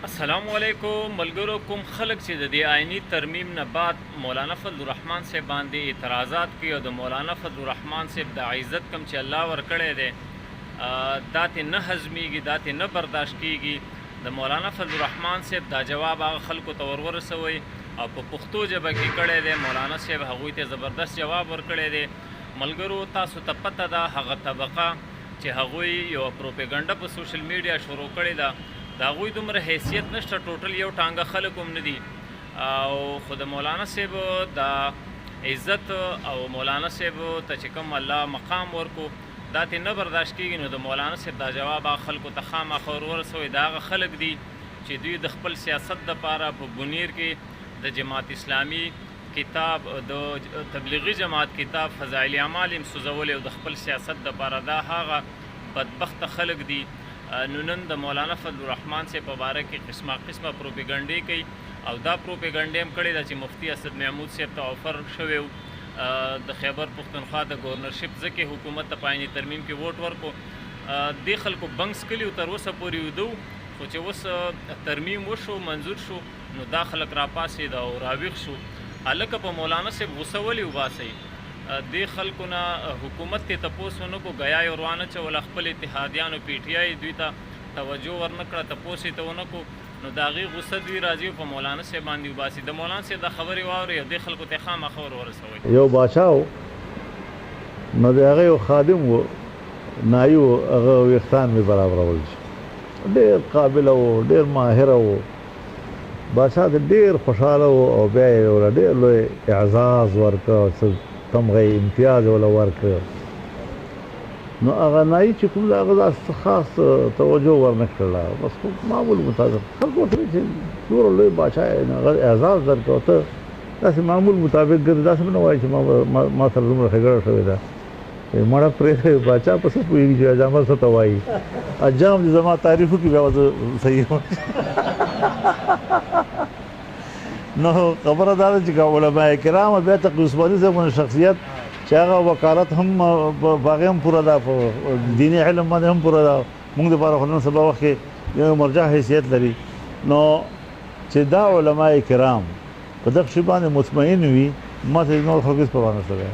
السلام علیکم ملګرو. کوم خلک چې د دې آئینی ترمیم نه بعد مولانا فضل الرحمن صاحب باندې اعتراضات کوي او د مولانا فضل الرحمن صاحب د عزت کم چې الله ورکړی دی دا ته نه هضمیږي، دا ته نه برداشت کیږي. د مولانا فضل الرحمن صاحب دا جواب هغه خلکو ته ورسوي او په پښتو ژبه کې کړی دی. مولانا صاحب هغوی ته زبردست جواب ورکړی دی. ملګرو تاسو ته پته ده هغه طبقه چې هغوی یو پروپیګنډه په سوشل میډیا شروع کړې ده د هغوی دومره حیثیت نشته، ټوټل یو ټانګه خلک هم نه دي. او خو د مولانا صاحب د عزت او مولانا صاحب ته چې کوم الله مقام ورکو دا ته نه برداشت کېږي. نو د مولانا صاحب دا جواب هغه خلکو ته خامخا ورسوي. دا هغه خلک دي چې دوی د خپل سیاست دپاره په بنیر کې د جماعت اسلامي کتاب د تبلیغي جماعت کتاب فضائل اعمال هم سوځولی او د خپل سیاست دپاره دا هغه بدبخته خلک دي. نو نن د مولانا فضل الرحمن صاحب په باره کې قسمه قسمه پروپیګنډې کوي او دا پروپیګنډې هم کړې ده چې مفتی اسد محمود صاحب ته آفر شوی و د خیبر پښتونخوا د ګورنرشپ ځکه حکومت ته په آئیني ترمیم کې ووټ ورکو. دې خلکو بنګس کلي تر اوسه پورې ودو، خو چې اوس ترمیم وشو منظور شو نو دا خلک راپاسېد او راویښ شو. هلکه په مولانا صاحب غوسه ولې وباسئ؟ دې خلکو نه حکومت ته تپوس ونه کو غیا یې ورونه چوله، خپل اتحادیانو پی ټی آی دوی ته توجه ورنه کړه، تپوس یې ته ونه کو. نو د هغې غوسه دوی راځي په مولانا صاحب باندې وباسي. د مولانا صاحب د خبرې واورئ او دې خلکو ته خامخا ورسوئ. یو باچا و نو د هغه یو خادم و نایو هغه ویښتان مې برابرول چې ډېر قابل و ډېر ماهر و. باچا د ډېر خوشحاله و او بیا یې ورله ډېر لوی اعزاز ورکړه، تمغه امتیاز ولا ورکړ. نو هغه نایي چې کوم د هغه داسې خاص توجه ورنه کړله، بس خو معمول مطابق خلکو ورته وایي چې دومره لوی باچا یې نو هغه اعزاز درکړه او ته داسې معمول مطابق ګرځې. داسې به نه وایي چې ما سره دومره ښېګړه شوې ده. مړه پرېږدی باچا په څه پوهېږي چې اجامه څه ته وایي. اجام دې زما تعریف وکړي بیا به زه صحیح نو خبره دا ده چې علماء کرام بیا تقي عثماني صاحب شخصیت چې هغه وکالت هم په هغې هم پوره ده، په دیني علم باندې هم پوره ده. موږ دپاره خو نن سبا وخت کې یو مرجع حیثیت لري. نو چې دا علماء کرام په دغه شي باندې مطمئن وي ما ته نور خلک هېڅ پروا نه شوی